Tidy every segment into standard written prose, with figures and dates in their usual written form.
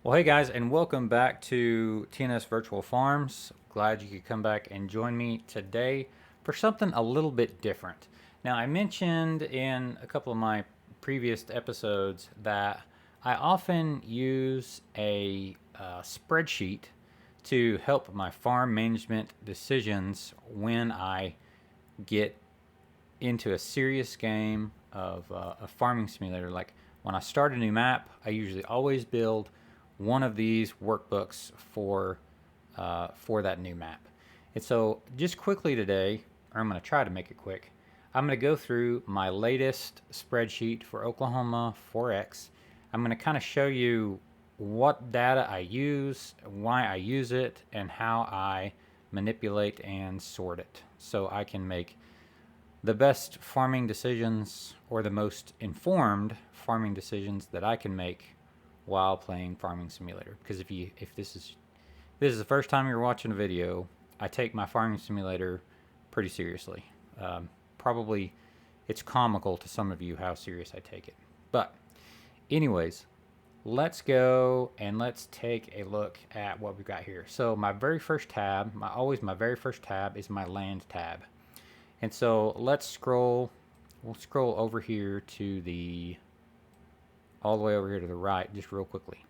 Well, hey guys, and welcome back to TNS Virtual Farms. Glad you could come back and join me today for something a little bit different. Now, I mentioned in a couple of my previous episodes that I often use a spreadsheet to help my farm management decisions when I get into a serious game of a farming simulator. Like when I start a new map, I usually always build one of these workbooks for that new map. And so, just quickly today, or I'm going to try to make it quick. I'm going to go through my latest spreadsheet for Oklahoma 4X. I'm going to kind of show you what data I use, why I use it, and how I manipulate and sort it so I can make the best farming decisions or the most informed farming decisions that I can make while playing Farming Simulator. Because if this is the first time you're watching a video, I take my Farming Simulator pretty seriously. Probably it's comical to some of you how serious I take it. But anyways, let's go and let's take a look at what we've got here. So my very first tab, my very first tab is my land tab. And so let's scroll. We'll scroll over here to all the way over here to the right, just real quickly.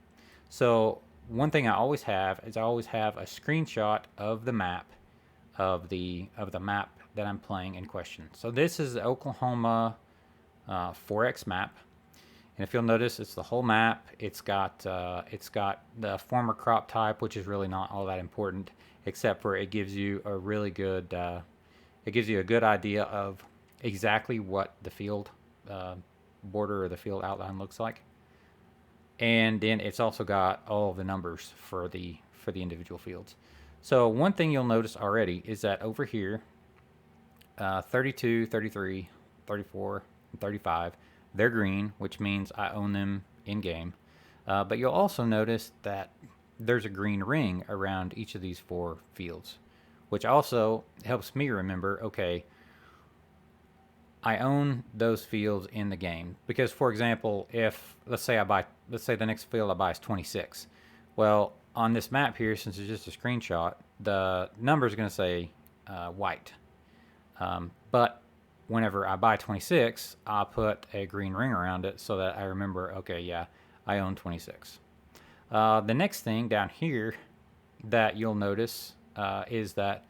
So one thing I always have is I always have a screenshot of the map, of the map that I'm playing in question. So this is the Oklahoma 4X map, and if you'll notice, it's the whole map. It's got the former crop type, which is really not all that important, except for it gives you a really good it gives you a good idea of exactly what the field border or the field outline looks like. And then it's also got all of the numbers for the individual fields. So one thing you'll notice already is that over here, 32, 33, 34, and 35, they're green, which means I own them in game. But you'll also notice that there's a green ring around each of these four fields, which also helps me remember, okay, I own those fields in the game. Because, for example, if let's say the next field I buy is 26. Well, on this map here, since it's just a screenshot, the number is going to say white. But whenever I buy 26, I put a green ring around it so that I remember, okay, yeah, I own 26. The next thing down here that you'll notice is that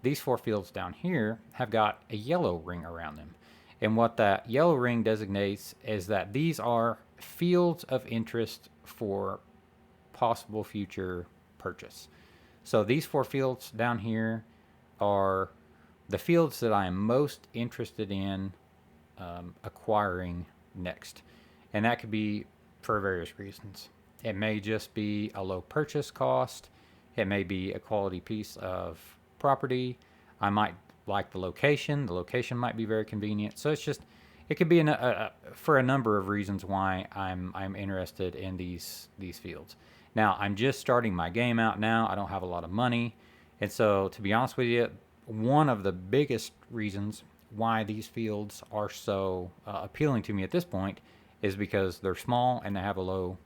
these four fields down here have got a yellow ring around them. And what that yellow ring designates is that these are fields of interest for possible future purchase. So these four fields down here are the fields that I am most interested in acquiring next. And that could be for various reasons. It may just be a low purchase cost. It may be a quality piece of property. I might like the location. The location might be very convenient. So it could be for a number of reasons why I'm interested in these fields. Now, I'm just starting my game out now. I don't have a lot of money. And so, to be honest with you, one of the biggest reasons why these fields are so appealing to me at this point is because they're small and they have a low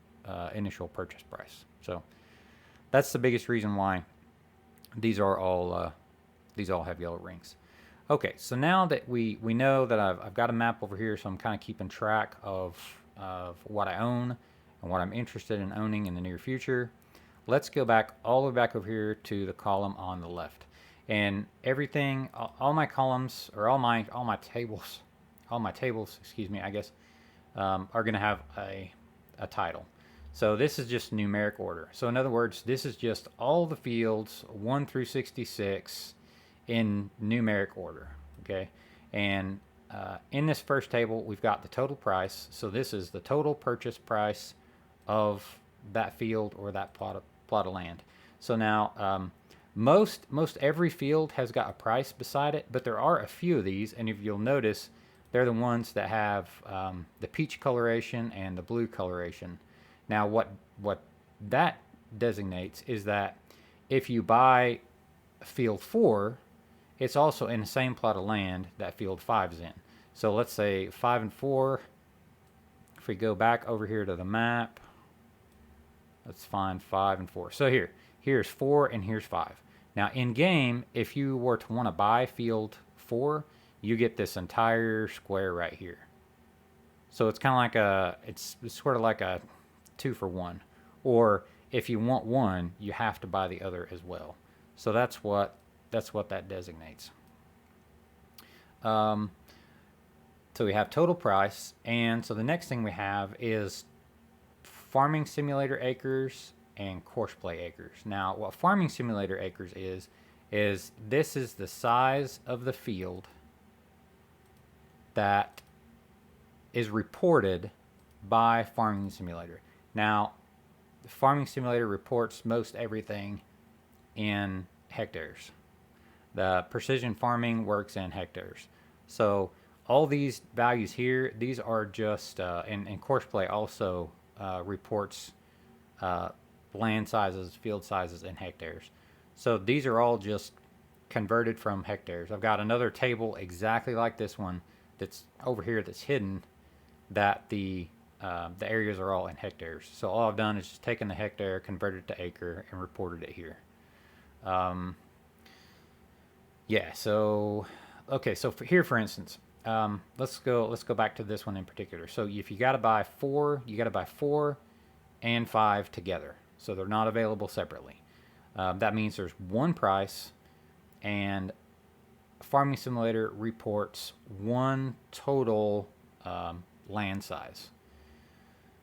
initial purchase price. So that's the biggest reason why these all have yellow rings. Okay, so now that we know that I've got a map over here, so I'm kind of keeping track of what I own and what I'm interested in owning in the near future. Let's go back all the way back over here to the column on the left. And everything, all my columns, or all my tables, excuse me, I guess, are going to have a title. So this is just numeric order. So in other words, this is just all the fields 1 through 66 in numeric order. Okay, and in this first table, we've got the total price. So this is the total purchase price of that field or that plot of land. So now, most every field has got a price beside it, but there are a few of these, and if you'll notice, they're the ones that have the peach coloration and the blue coloration. Now, what that designates is that if you buy field 4, it's also in the same plot of land that field 5 is in. So let's say 5 and 4. If we go back over here to the map, let's find 5 and 4. So here's 4 and here's 5. Now in game, if you were to want to buy field 4, you get this entire square right here. So it's kind of like it's sort of like a 2 for 1. Or if you want one, you have to buy the other as well. So that's what that designates. So we have total price, and so the next thing we have is farming simulator acres and courseplay acres. Now, what farming simulator acres is this is the size of the field that is reported by Farming Simulator. Now, the Farming Simulator reports most everything in hectares. The precision farming works in hectares. So all these values here, these are just, and Courseplay also reports land sizes, field sizes in hectares. So these are all just converted from hectares. I've got another table exactly like this one that's over here that's hidden, that the areas are all in hectares. So all I've done is just taken the hectare, converted it to acre, and reported it here. Yeah. So okay. So for instance, let's go back to this one in particular. So if you got to buy 4, you got to buy 4 and 5 together. So they're not available separately. That means there's one price, and Farming Simulator reports one total land size.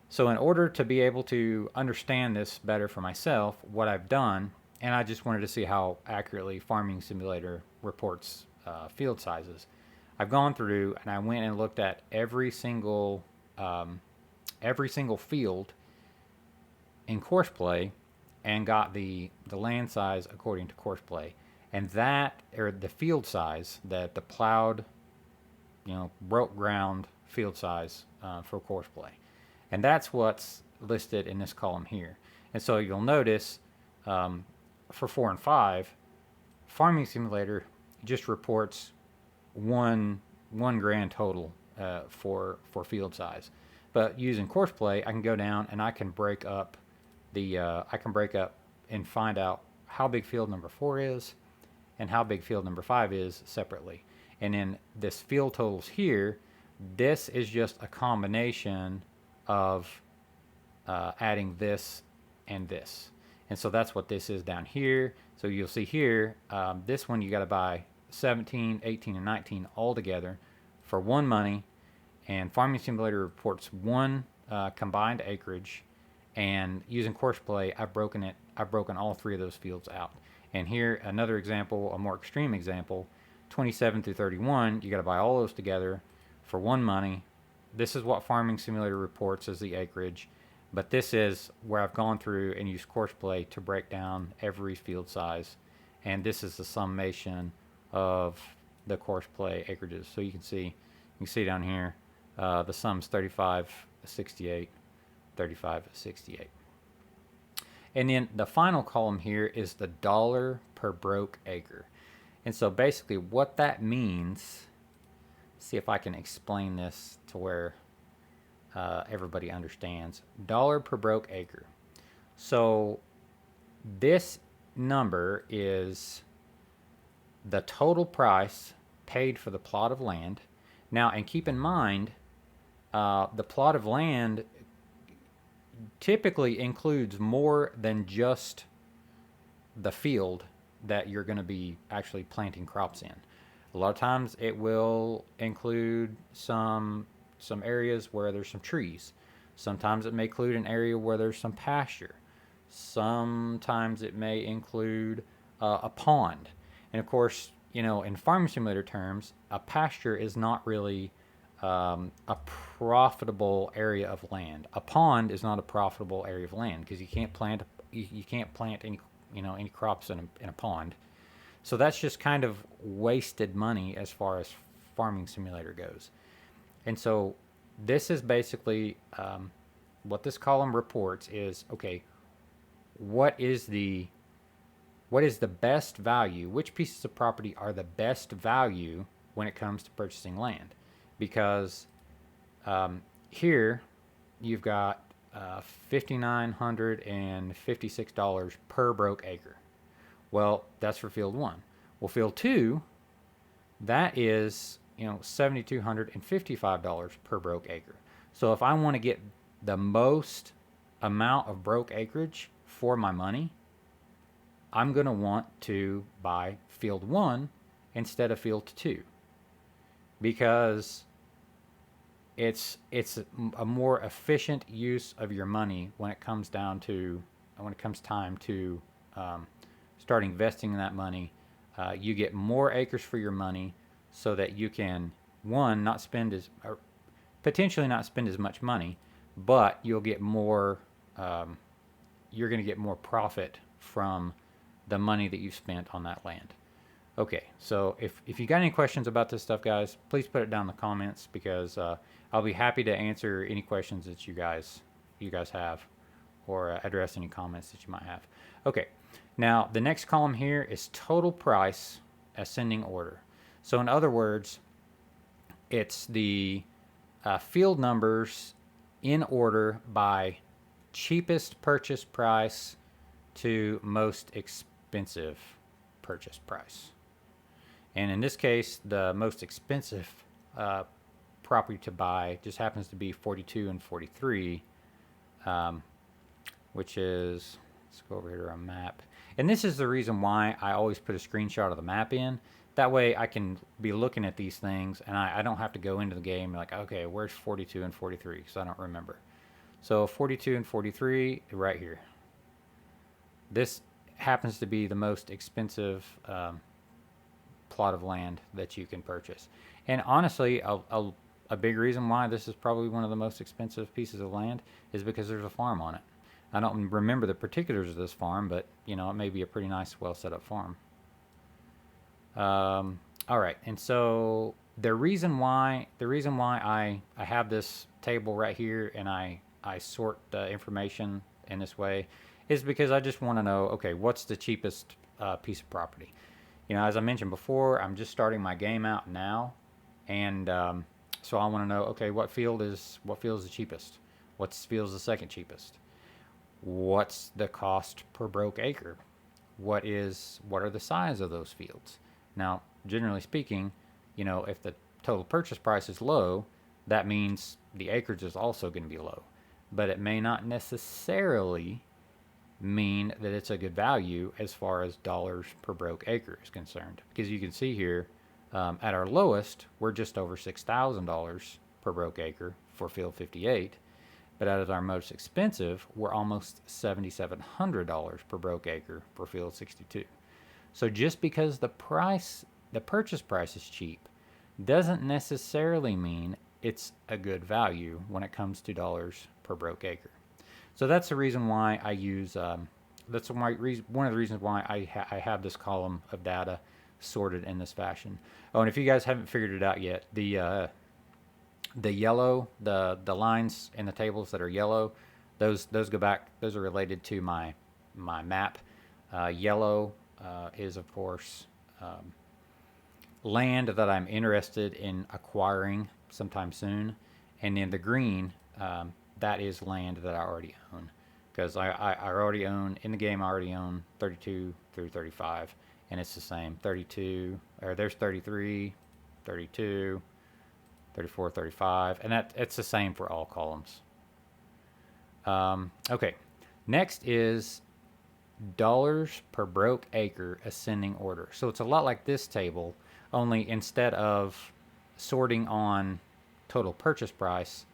So in order to be able to understand this better for myself, what I've done, and I just wanted to see how accurately Farming Simulator reports field sizes, I've gone through and I went and looked at every single field in Courseplay and got the land size according to Courseplay. And that, or the field size, the plowed, broke ground field size for Courseplay. And that's what's listed in this column here. And so you'll notice for 4 and 5, Farming Simulator just reports one grand total for field size. But using Courseplay, I can go down and I can break up and find out how big field number 4 is and how big field number 5 is separately. And in this field totals here, this is just a combination of adding this and this. And so that's what this is down here. So you'll see here, this one you got to buy 17, 18, and 19 all together for one money. And Farming Simulator reports one combined acreage. And using Courseplay, I've broken all 3 of those fields out. And here, another example, a more extreme example, 27 through 31, you got to buy all those together for one money. This is what Farming Simulator reports as the acreage, but this is where I've gone through and used Courseplay to break down every field size, and this is the summation of the Courseplay acreages. So you can see down here, the sum's 35.68, 35.68. And then the final column here is the dollar per broke acre. And so basically what that means, see if I can explain this to where everybody understands. Dollar per broke acre. So this number is the total price paid for the plot of land. Now, and keep in mind, the plot of land typically includes more than just the field that you're going to be actually planting crops in. A lot of times it will include some areas where there's some trees. Sometimes it may include an area where there's some pasture. Sometimes it may include a pond. And of course, in Farming Simulator terms, a pasture is not really a profitable area of land. A pond is not a profitable area of land because you can't plant any crops in a pond. So that's just kind of wasted money as far as Farming Simulator goes. And so this is basically what this column reports is, okay, what is the best value? Which pieces of property are the best value when it comes to purchasing land? Because here you've got $5,956 per broke acre. Well, that's for field 1. Well, field 2, that is, $7,255 per broke acre. So if I want to get the most amount of broke acreage for my money, I'm going to want to buy field 1 instead of field 2, because it's a more efficient use of your money when it comes time to start investing in that money. You get more acres for your money, so that you can, one, not spend as, or potentially not spend as much money, but you'll get more. You're going to get more profit from the money that you've spent on that land. Okay, so if you got any questions about this stuff, guys, please put it down in the comments, because I'll be happy to answer any questions that you guys have, or address any comments that you might have. Okay, now the next column here is total price ascending order. So in other words, it's the field numbers in order by cheapest purchase price to most expensive purchase price. And in this case, the most expensive property to buy just happens to be 42 and 43, which is, let's go over here to our map. And this is the reason why I always put a screenshot of the map in. That way I can be looking at these things, and I don't have to go into the game like, okay, where's 42 and 43? Because I don't remember. So 42 and 43, right here. This happens to be the most expensive plot of land that you can purchase. And honestly, a big reason why this is probably one of the most expensive pieces of land is because there's a farm on it. I don't remember the particulars of this farm, but it may be a pretty nice, well set up farm. All right, and so the reason why I have this table right here, and I sort the information in this way, is because I just want to know, okay, what's the cheapest piece of property? As I mentioned before, I'm just starting my game out now, and so I want to know, okay, what field is the cheapest? What field is the second cheapest? What's the cost per broke acre? What are the size of those fields? Now, generally speaking, if the total purchase price is low, that means the acreage is also going to be low. But it may not necessarily mean that it's a good value as far as dollars per broke acre is concerned. Because you can see here, at our lowest, we're just over $6,000 per broke acre for field 58. But at our most expensive, we're almost $7,700 per broke acre for field 62. So just because the purchase price is cheap, doesn't necessarily mean it's a good value when it comes to dollars per broke acre. So that's the reason why I use, one of the reasons why I have this column of data sorted in this fashion. Oh, and if you guys haven't figured it out yet, the yellow, the lines in the tables that are yellow, those go back, those are related to my map. Yellow is, of course, land that I'm interested in acquiring sometime soon. And then the green, that is land that I already own. Because I already own, in the game I already own 32 through 35. And it's the same, 32, or there's 33, 32, 34, 35. And it's the same for all columns. Okay, next is dollars per broke acre ascending order. So it's a lot like this table, only instead of sorting on total purchase price,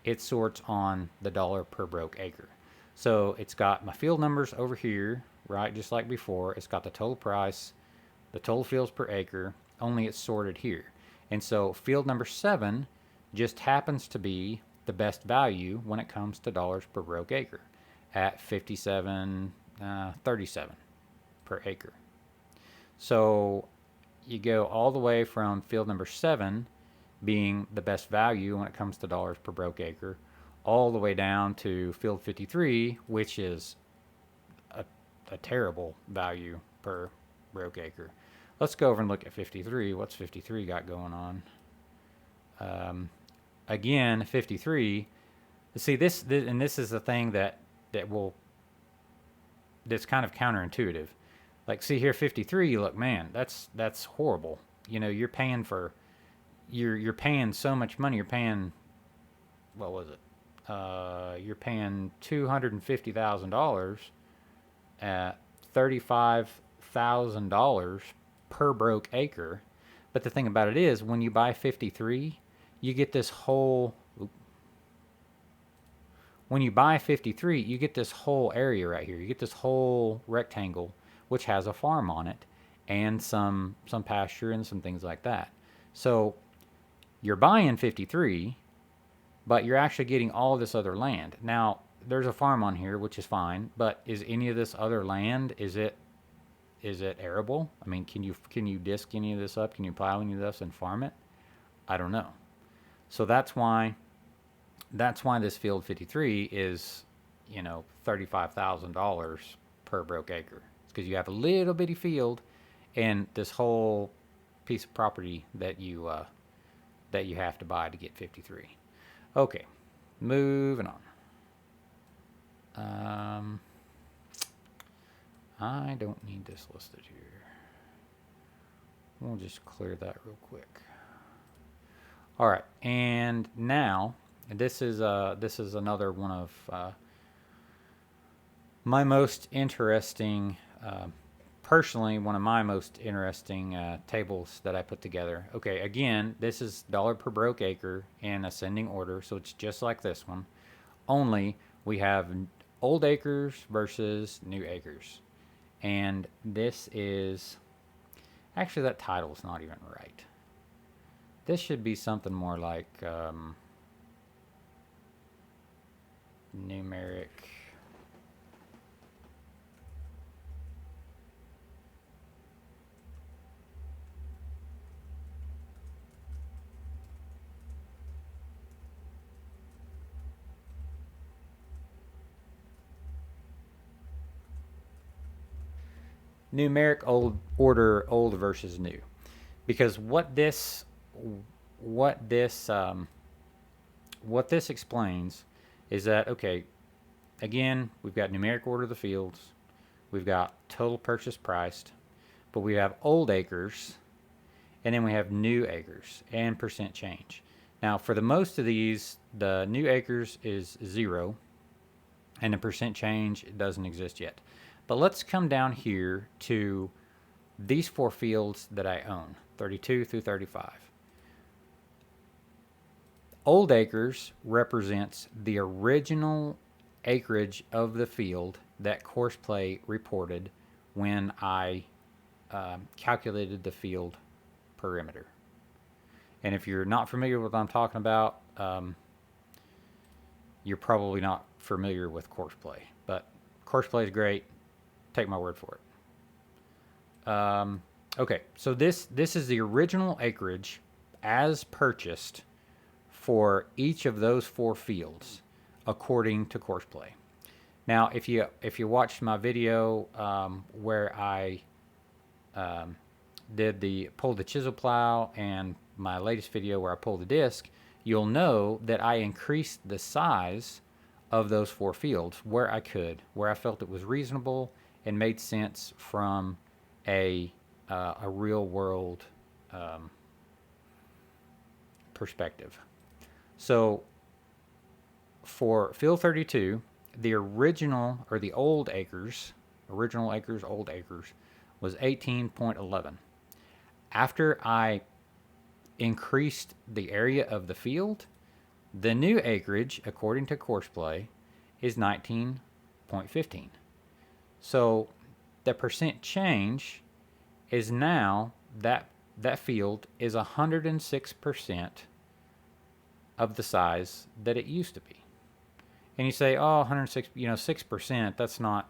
it sorts on the dollar per broke acre. So it's got my field numbers over here, right, just like before. It's got the total price, the total fields per acre, only it's sorted here. And so field number 7 just happens to be the best value when it comes to dollars per broke acre at 57.37 per acre. So you go all the way from field number 7 being the best value when it comes to dollars per broke acre, all the way down to field 53, which is a terrible value per broke acre. Let's go over and look at 53. What's 53 got going on? Again, 53, See and this is the thing that will that's kind of counterintuitive. Like, see here, 53. You look, man, that's horrible. You know, you're paying for you're paying so much money. You're paying, what was it? You're paying $250,000 at $35,000 per broke acre. But the thing about it is, when you buy 53, you get this whole. When you buy 53, you get this whole area right here. You get this whole rectangle, which has a farm on it, and some pasture and some things like that. So you're buying 53, but you're actually getting all this other land. Now, there's a farm on here, which is fine, but is any of this other land, is it arable? I mean, can you disc any of this up? Can you plow any of this and farm it? I don't know. So that's why this field 53 is, $35,000 per broke acre. It's because you have a little bitty field and this whole piece of property that you have to buy to get 53. Okay, moving on. I don't need this listed here. We'll just clear that real quick. All right, and now this is another one of my most interesting, personally, one of my most interesting tables that I put together. Okay, again, this is dollar per broke acre in ascending order, so it's just like this one. Only we have old acres versus new acres. And this is, actually that title is not even right. This should be something more like numeric. Numeric old versus new, because what this explains is that, okay, again, we've got numeric order of the fields, we've got total purchase priced, but we have old acres, and then we have new acres and percent change. Now, for the most of these, the new acres is 0, and the percent change doesn't exist yet. But let's come down here to these 4 fields that I own, 32 through 35. Old acres represents the original acreage of the field that Courseplay reported when I calculated the field perimeter. And if you're not familiar with what I'm talking about, you're probably not familiar with Courseplay. But Courseplay is great. Take my word for it. Okay, so this is the original acreage as purchased for each of those 4 fields, according to Courseplay. Now, if you watched my video where I pulled the chisel plow, and my latest video where I pulled the disc, you'll know that I increased the size of those 4 fields where I could, where I felt it was reasonable and made sense from a real world perspective. So for field 32, the original, or the old acres, was 18.11. After I increased the area of the field, the new acreage, according to Courseplay, is 19.15. So the percent change is now that field is 106% of the size that it used to be. And you say, oh, 106, 6%, that's not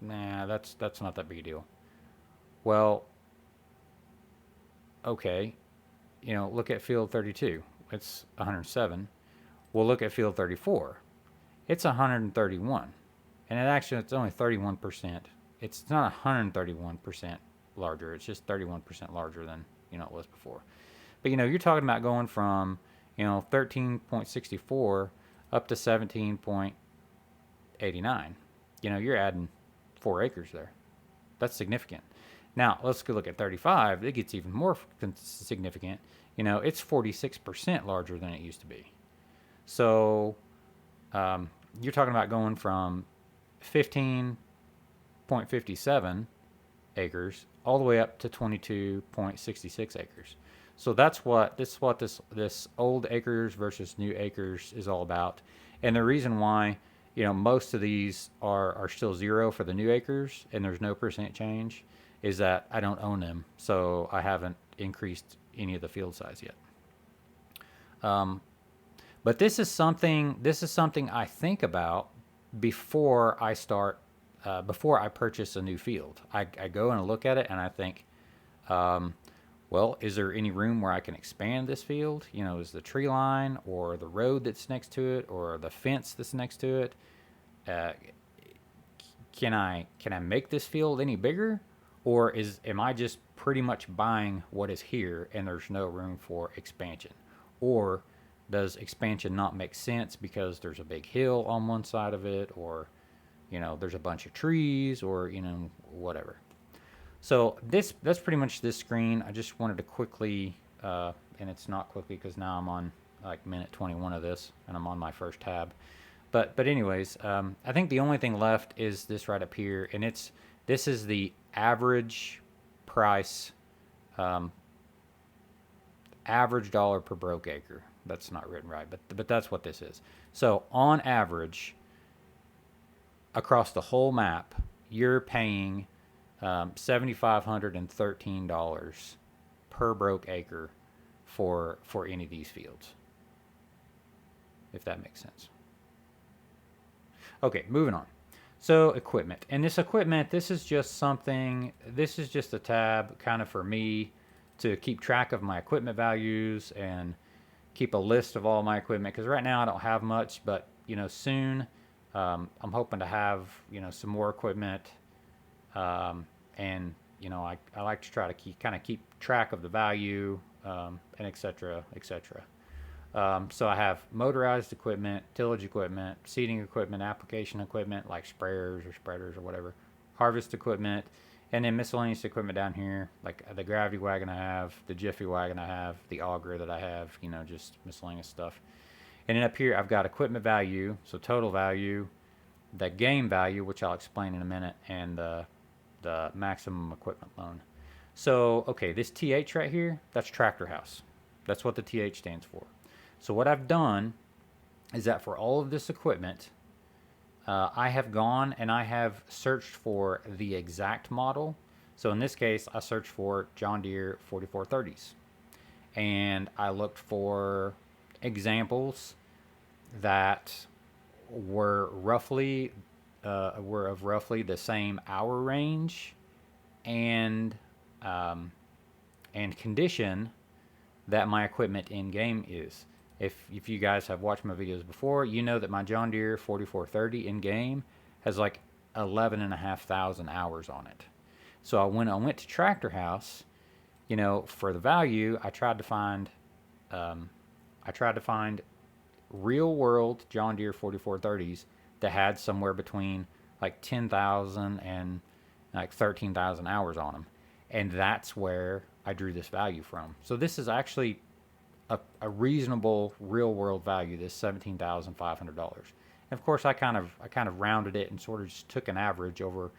that big a deal. Well, okay, look at field 32. It's 107. We'll look at field 34. It's 131. And it's only 31%. It's not 131% larger. It's just 31% larger than, it was before. But, you're talking about going from, 13.64 up to 17.89. You're adding 4 acres there. That's significant. Now, let's go look at 35. It gets even more significant. It's 46% larger than it used to be. So you're talking about going from 15.57 acres all the way up to 22.66 acres. So that's what this old acres versus new acres is all about. And the reason why most of these are still zero for the new acres and there's no percent change is that I don't own them, so I haven't increased any of the field size yet. But this is something I think about before I start, before I purchase a new field. I go and look at it and I think, well, is there any room where I can expand this field? Is the tree line or the road that's next to it or the fence that's next to it? Can I make this field any bigger, or am I just pretty much buying what is here and there's no room for expansion? Or does expansion not make sense because there's a big hill on one side of it, or there's a bunch of trees, or whatever. So that's pretty much this screen. I just wanted to quickly, and it's not quickly because now I'm on like minute 21 of this, and I'm on my first tab. But anyways, I think the only thing left is this right up here, and this is the average price, average dollar per broke acre. That's not written right, but that's what this is. So on average, across the whole map, you're paying $7,513 per broke acre for any of these fields, if that makes sense. Okay, moving on. So equipment, and this is just a tab kind of for me to keep track of my equipment values and keep a list of all my equipment, because right now I don't have much, but soon I'm hoping to have some more equipment, and I like to try to keep track of the value, and etc. So I have motorized equipment, tillage equipment, seeding equipment, application equipment like sprayers or spreaders or whatever, harvest equipment, and then miscellaneous equipment down here like the gravity wagon I have, the jiffy wagon I have, the auger that I have, just miscellaneous stuff. And then up here I've got equipment value, so total value, the game value, which I'll explain in a minute, and the maximum equipment loan. So okay, this TH right here, that's tractor house. That's what the TH stands for. So what I've done is that for all of this equipment, I have gone and I have searched for the exact model. So in this case, I searched for John Deere 4430s. And I looked for examples that were of roughly the same hour range and condition that my equipment in game is. If you guys have watched my videos before, you know that my John Deere 4430 in game has like 11,500 hours on it. So when I went to Tractor House, for the value, I tried to find real world John Deere 4430s that had somewhere between like 10,000 and like 13,000 hours on them, and that's where I drew this value from. So this is actually a reasonable real world value, this $17,500. And of course I kind of rounded it and sort of just took an average over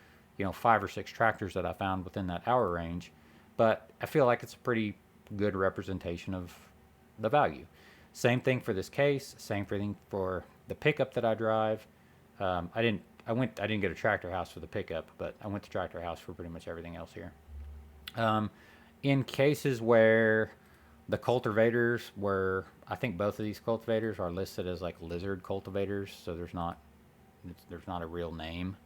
5 or 6 tractors that I found within that hour range, but I feel like it's a pretty good representation of the value. Same thing for this case, same thing for the pickup that I drive. I didn't get a Tractor House for the pickup, but I went to Tractor House for pretty much everything else here. In cases where the cultivators were, I think both of these cultivators are listed as like lizard cultivators, so there's not a real name.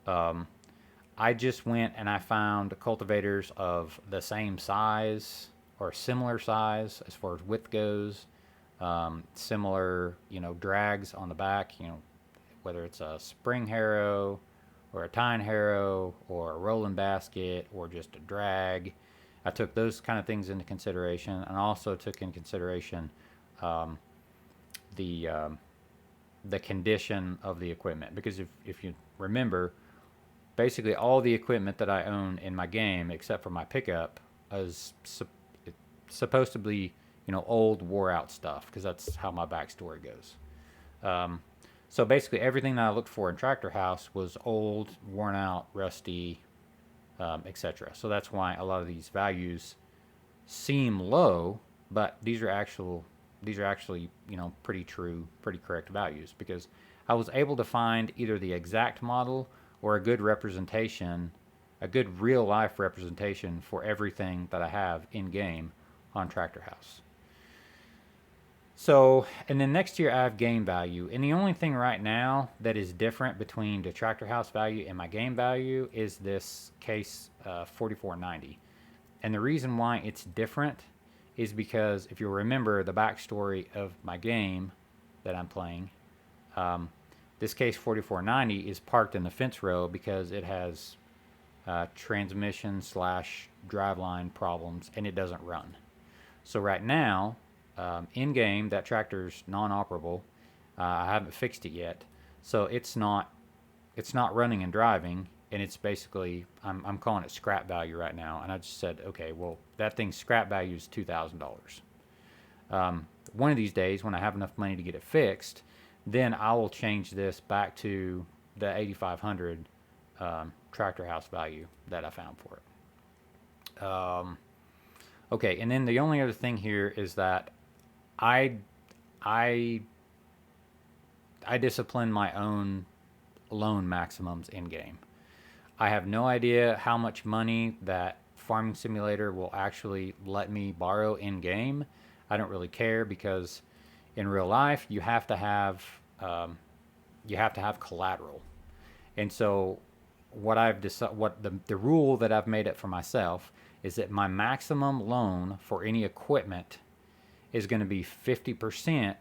I just went and I found cultivators of the same size or similar size as far as width goes, similar, drags on the back, whether it's a spring harrow or a tine harrow or a rolling basket or just a drag. I took those kind of things into consideration, and also took in consideration the the condition of the equipment. Because if you remember, basically all the equipment that I own in my game, except for my pickup, is supposed to be, old, wore out stuff, because that's how my backstory goes. Um, so basically everything that I looked for in Tractor House was old, worn out, rusty, etc. So that's why a lot of these values seem low, but these are actually pretty true, pretty correct values, because I was able to find either the exact model or a good representation, a good real life representation for everything that I have in game on Tractor House. So, and then next year I have game value. And the only thing right now that is different between the Tractor House value and my game value is this case 4490. And the reason why it's different is because if you'll remember the backstory of my game that I'm playing, this case 4490 is parked in the fence row because it has transmission slash driveline problems and it doesn't run. So right now, in game, that tractor's non-operable. I haven't fixed it yet, so it's not running and driving, and it's basically I'm calling it scrap value right now. And I just said, okay, well that thing's scrap value is $2,000. One of these days, when I have enough money to get it fixed, then I will change this back to the 8,500 Tractor House value that I found for it. Okay, and then the only other thing here is that I I discipline my own loan maximums in game. I have no idea how much money that Farming Simulator will actually let me borrow in game. I don't really care, because in real life you have to have collateral. And so what the rule that I've made up for myself is that my maximum loan for any equipment is going to be 50%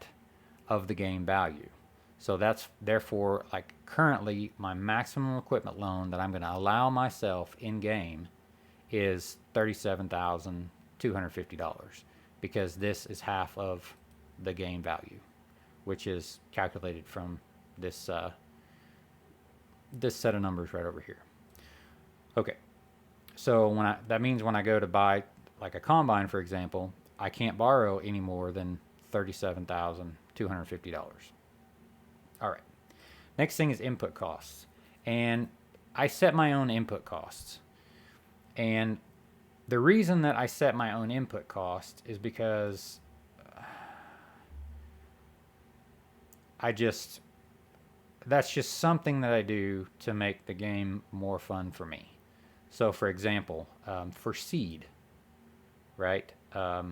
of the game value. So that's therefore, like, currently my maximum equipment loan that I'm going to allow myself in game is $37,250, because this is half of the game value, which is calculated from this this set of numbers right over here. Okay, so that means when I go to buy like a combine, for example, I can't borrow any more than $37,250. All right. Next thing is input costs, and I set my own input costs. And the reason that I set my own input cost is because that's just something that I do to make the game more fun for me. So, for example, for seed, right? I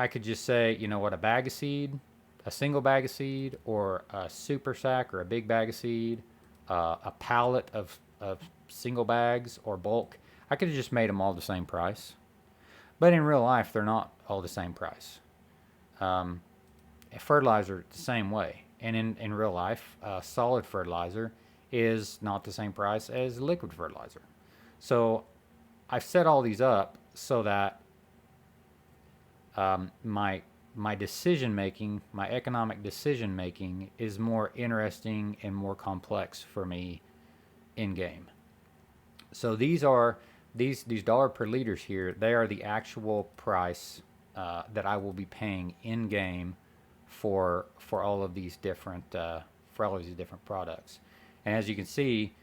could just say, a bag of seed, a single bag of seed, or a super sack or a big bag of seed, a pallet of single bags or bulk. I could have just made them all the same price. But in real life, they're not all the same price. Fertilizer, the same way. And in real life, solid fertilizer is not the same price as liquid fertilizer. So I've set all these up so that my decision making, my economic decision making, is more interesting and more complex for me in game. So these dollar per liters here. They are the actual price that I will be paying in game for all of these different products. And as you can see,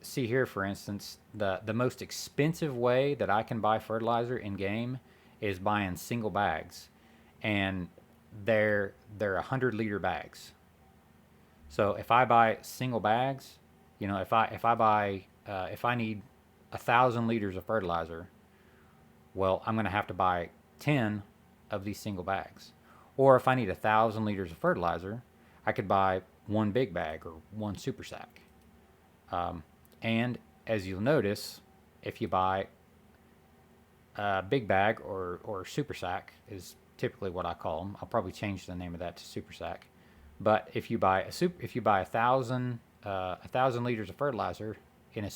see here, for instance, the most expensive way that I can buy fertilizer in game is buying single bags, and they're 100-liter bags. So if I buy single bags, if I need 1,000 liters of fertilizer, well, I'm going to have to buy 10 of these single bags. Or if I need 1,000 liters of fertilizer, I could buy one big bag or one super sack. And as you'll notice, if you buy a big bag or super sack is typically what I call them. I'll probably change the name of that to super sack. But if you buy 1,000 liters of fertilizer in a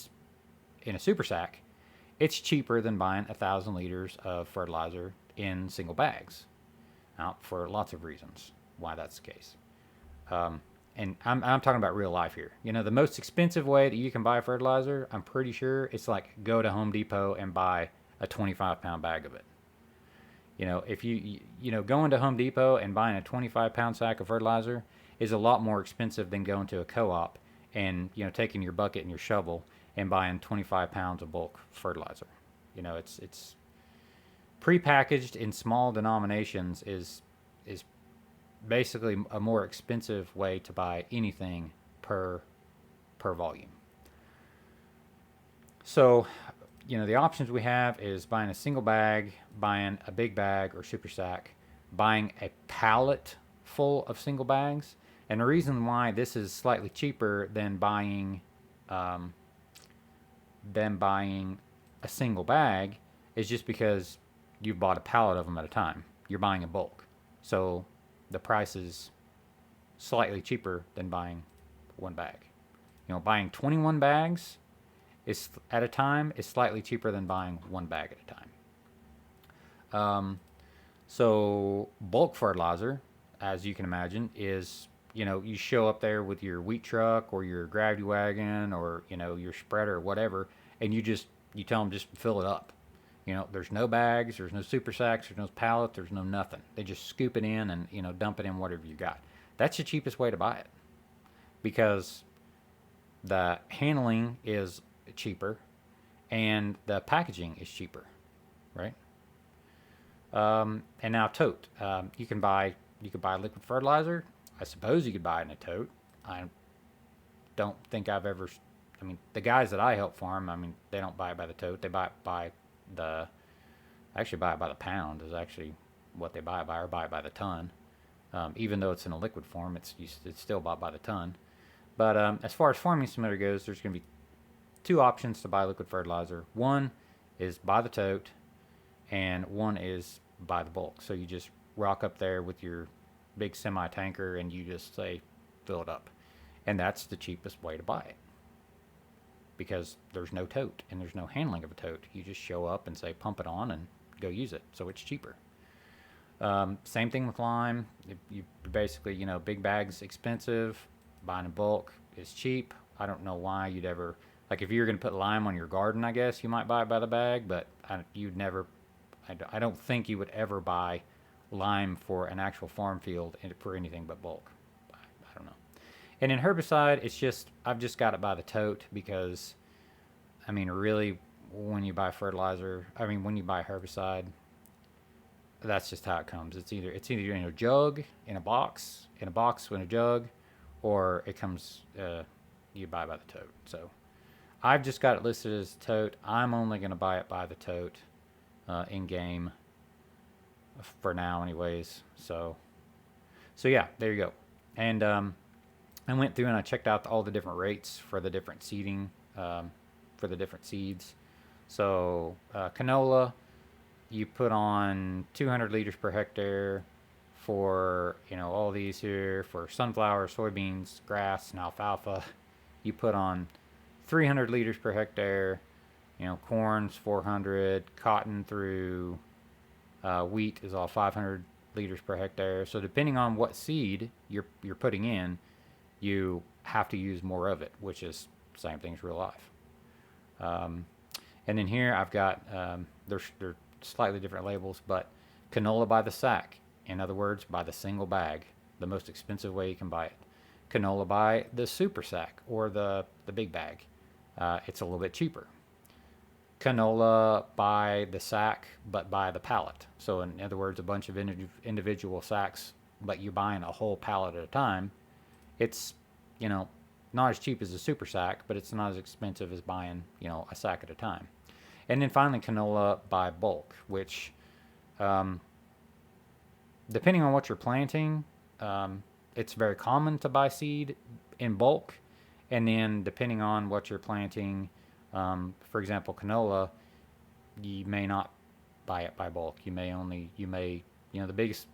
super sack, it's cheaper than buying 1,000 liters of fertilizer in single bags. out for lots of reasons why that's the case. And I'm talking about real life here. You know, the most expensive way that you can buy fertilizer, I'm pretty sure it's like go to Home Depot and buy a 25-pound bag of it. You know, if you know, going to Home Depot and buying a 25-pound sack of fertilizer is a lot more expensive than going to a co-op and, you know, taking your bucket and your shovel and buying 25 pounds of bulk fertilizer. You know, it's prepackaged in small denominations is basically a more expensive way to buy anything per volume. So, you know, the options we have is buying a single bag, buying a big bag or super sack, buying a pallet full of single bags. And the reason why this is slightly cheaper um, than buying a single bag is just because you've bought a pallet of them at a time. You're buying in bulk, so the price is slightly cheaper than buying one bag. You know, buying 21 bags is at a time is slightly cheaper than buying one bag at a time. So bulk fertilizer, as you can imagine, is, you know, you show up there with your wheat truck or your gravity wagon or, you know, your spreader or whatever, and you tell them just fill it up. You know, there's no bags, there's no super sacks, there's no pallets, there's no nothing. They just scoop it in and, you know, dump it in whatever you got. That's the cheapest way to buy it because the handling is cheaper and the packaging is cheaper, right? And now tote. You could buy liquid fertilizer. I suppose you could buy it in a tote. I don't think I've ever. I mean, the guys that I help farm, I mean, they don't buy it by the tote. They buy it by the. Actually, buy it by the pound is actually what they buy it by, or buy it by the ton. Even though it's in a liquid form, it's still bought by the ton. But as far as farming simulator goes, there's going to be two options to buy liquid fertilizer. One is buy the tote, and one is buy the bulk. So you just rock up there with your big semi tanker and you just say fill it up, and that's the cheapest way to buy it because there's no tote and there's no handling of a tote. You just show up and say pump it on and go use it, so it's cheaper. Same thing with lime. You basically, you know, big bags expensive, buying in bulk is cheap. I don't know why you'd ever, like, if you're going to put lime on your garden, I guess you might buy it by the bag, but you'd never, I don't think you would ever buy lime for an actual farm field for anything but bulk. I don't know. And in herbicide, it's just, I've just got it by the tote because, I mean, really, when you buy fertilizer, I mean, when you buy herbicide, that's just how it comes. It's either in a jug, in a box in a jug, or it comes, you buy by the tote. So I've just got it listed as tote. I'm only going to buy it by the tote in game for now anyways. So yeah, there you go. And I went through and I checked out all the different rates for the different seeding, for the different seeds. So canola, you put on 200 liters per hectare. For, you know, all these here, for sunflower, soybeans, grass, and alfalfa, you put on 300 liters per hectare. You know, corn's 400, cotton through wheat is all 500 liters per hectare. So depending on what seed you're putting in, you have to use more of it, which is the same thing as real life. And then here I've got, they're slightly different labels, but canola by the sack. In other words, by the single bag, the most expensive way you can buy it. Canola by the super sack or the big bag. It's a little bit cheaper. Canola by the sack, but by the pallet. So in other words, a bunch of individual sacks, but you're buying a whole pallet at a time. It's, you know, not as cheap as a super sack, but it's not as expensive as buying, you know, a sack at a time. And then finally, canola by bulk, which, depending on what you're planting, it's very common to buy seed in bulk. And then depending on what you're planting, for example, canola, you may not buy it by bulk. You may, you know, the biggest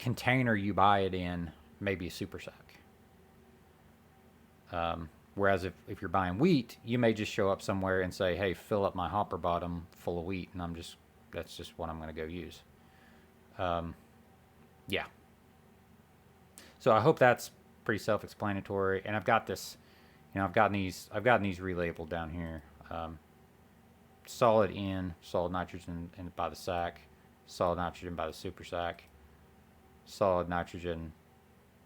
container you buy it in may be a super sack. Whereas if you're buying wheat, you may just show up somewhere and say, hey, fill up my hopper bottom full of wheat, and that's just what I'm going to go use. Yeah. So I hope that's pretty self-explanatory. And I've got this, I've gotten these relabeled down here. Solid N, solid nitrogen by the sack, solid nitrogen by the super sack, solid nitrogen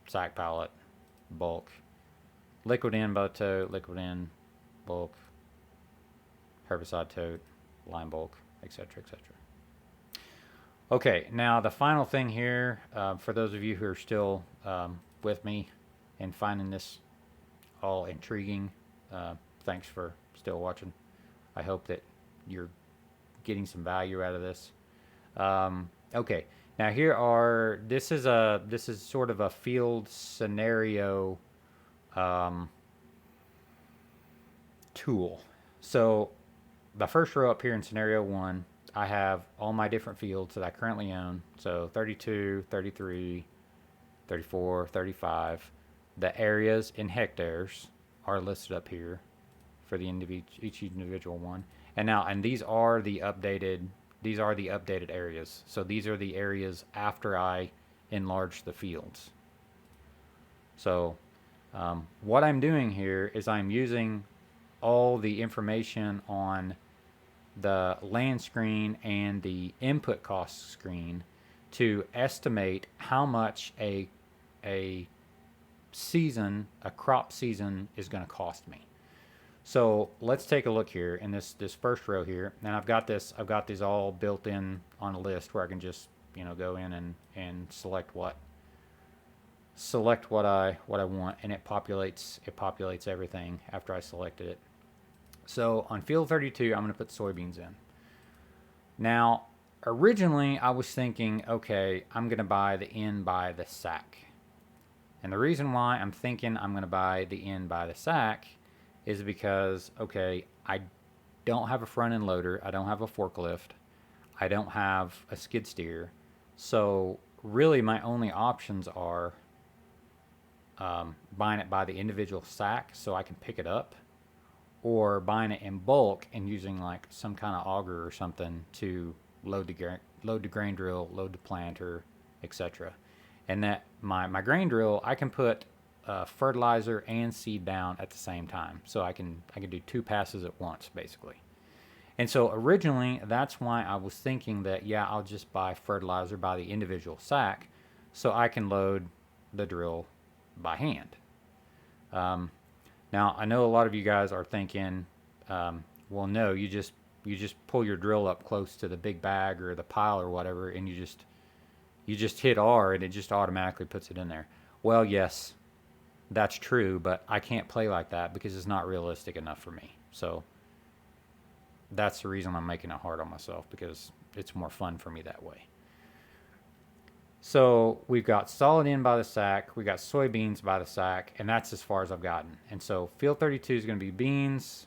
sack pallet, bulk, liquid N by the tote, liquid N, bulk, herbicide tote, lime bulk, etc., etc. Okay, now the final thing here, for those of you who are still with me and finding this all intriguing, thanks for still watching. I hope that you're getting some value out of this. Okay, now this is sort of a field scenario tool. So the first row up here in scenario 1, I have all my different fields that I currently own. So 32, 33, 34, 35. The areas in hectares are listed up here for the each individual one. And these are the updated areas. So these are the areas after I enlarge the fields. So what I'm doing here is I'm using all the information on the land screen and the input cost screen to estimate how much a crop season is going to cost me. So let's take a look here in this first row here, and I've got these all built in on a list where I can just go in and select what I want, and it populates everything after I selected it. So on field 32, I'm going to put soybeans in. Now, originally I was thinking, okay, I'm going to buy the N by the sack. And the reason why I'm thinking I'm going to buy the N by the sack is because, okay, I don't have a front end loader, I don't have a forklift, I don't have a skid steer. So really my only options are buying it by the individual sack so I can pick it up, or buying it in bulk and using like some kind of auger or something to load the grain drill, load the planter, etc. And that my grain drill, I can put fertilizer and seed down at the same time, so I can do 2 passes at once basically. And so originally that's why I was thinking that I'll just buy fertilizer by the individual sack so I can load the drill by hand. Now I know a lot of you guys are thinking, well, no, you just pull your drill up close to the big bag or the pile or whatever, and you just hit R and it just automatically puts it in there. Well, yes, that's true, but I can't play like that because it's not realistic enough for me. So that's the reason I'm making it hard on myself, because it's more fun for me that way. So we've got solid N by the sack, we got soybeans by the sack, and that's as far as I've gotten. And so field 32 is going to be beans,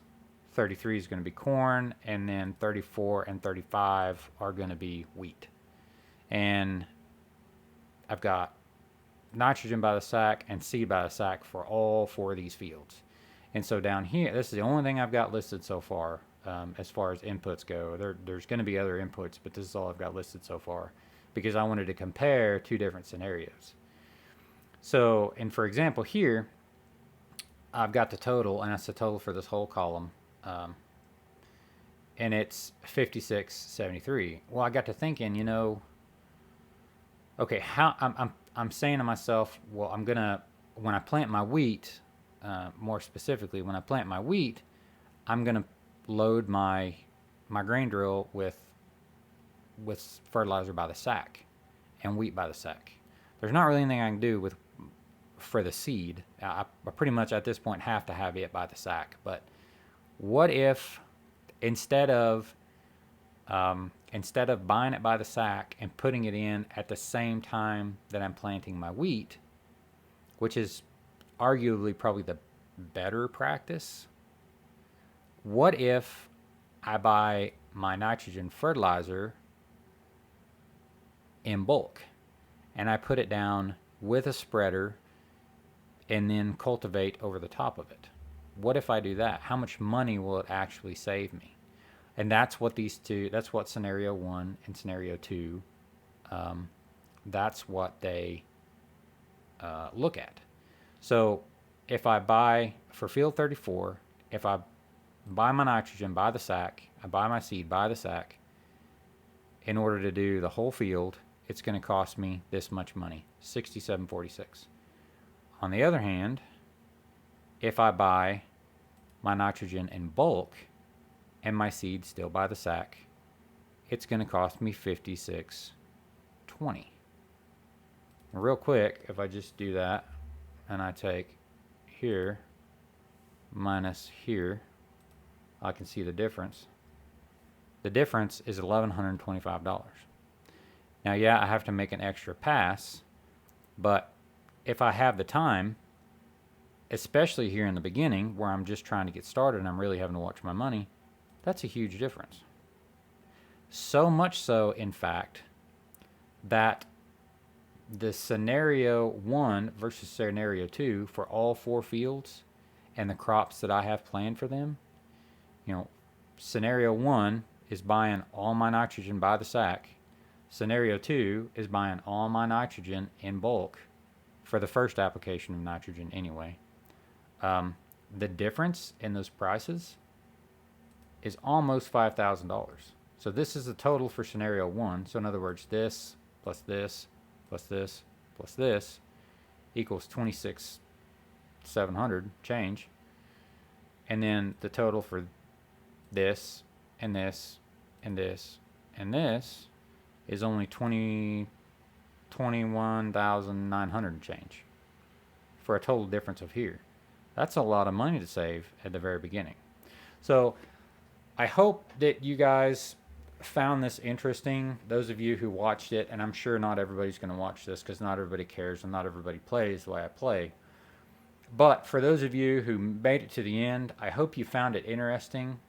33 is going to be corn, and then 34 and 35 are going to be wheat. And I've got nitrogen by the sack and seed by the sack for all 4 of these fields. And so down here, this is the only thing I've got listed so far as inputs go. There's going to be other inputs, but this is all I've got listed so far, because I wanted to compare 2 different scenarios. So, and for example here, I've got the total, and that's the total for this whole column, and it's 56.73. Well, I got to thinking, okay, I'm saying to myself, well, when I plant my wheat, more specifically, when I plant my wheat, I'm gonna load my grain drill with fertilizer by the sack and wheat by the sack. There's not really anything I can do for the seed. I pretty much at this point have to have it by the sack. But what if instead of buying it by the sack and putting it in at the same time that I'm planting my wheat, which is arguably probably the better practice, what if I buy my nitrogen fertilizer in bulk and I put it down with a spreader and then cultivate over the top of it? what if I do that? How much money will it actually save me? And that's what that's what scenario 1 and scenario 2, that's what they look at. So if I buy for field 34, if I buy my nitrogen by the sack, I buy my seed by the sack, in order to do the whole field, it's going to cost me this much money, $67.46. On the other hand, if I buy my nitrogen in bulk and my seed still by the sack, it's going to cost me $56.20. Real quick, if I just do that and I take here minus here, I can see the difference. The difference is $1,125. Now, yeah, I have to make an extra pass, but if I have the time, especially here in the beginning where I'm just trying to get started and I'm really having to watch my money, that's a huge difference. So much so, in fact, that the scenario 1 versus scenario 2 for all 4 fields and the crops that I have planned for them, scenario 1 is buying all my nitrogen by the sack. Scenario 2 is buying all my nitrogen in bulk for the first application of nitrogen anyway. The difference in those prices is almost $5,000. So this is the total for scenario 1. So in other words, this plus this plus this plus this equals $26,700 change. And then the total for this and this and this and this is only $21,900 change for a total difference of here. That's a lot of money to save at the very beginning. So I hope that you guys found this interesting, those of you who watched it, and I'm sure not everybody's going to watch this because not everybody cares and not everybody plays the way I play. But for those of you who made it to the end, I hope you found it interesting.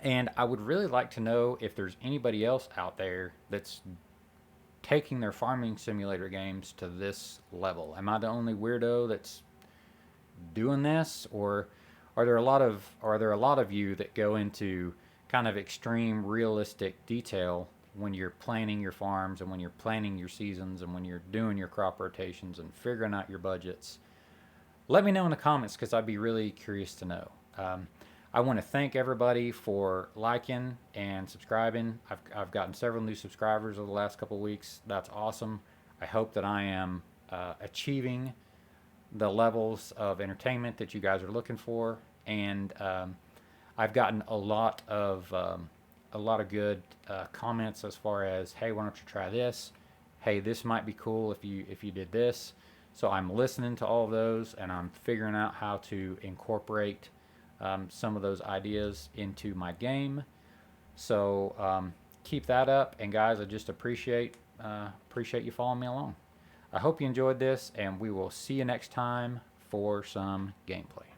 And I would really like to know if there's anybody else out there that's taking their farming simulator games to this level. Am I the only weirdo that's doing this, or are there a lot of you that go into kind of extreme realistic detail when you're planning your farms and when you're planning your seasons and when you're doing your crop rotations and figuring out your budgets? Let me know in the comments because I'd be really curious to know. I want to thank everybody for liking and subscribing. I've gotten several new subscribers over the last couple of weeks. That's awesome. I hope that I am achieving the levels of entertainment that you guys are looking for, and I've gotten a lot of good comments as far as, hey, why don't you try this? Hey, this might be cool if you did this. So I'm listening to all of those, and I'm figuring out how to incorporate some of those ideas into my game. So keep that up, and guys, I just appreciate you following me along. I hope you enjoyed this, and we will see you next time for some gameplay.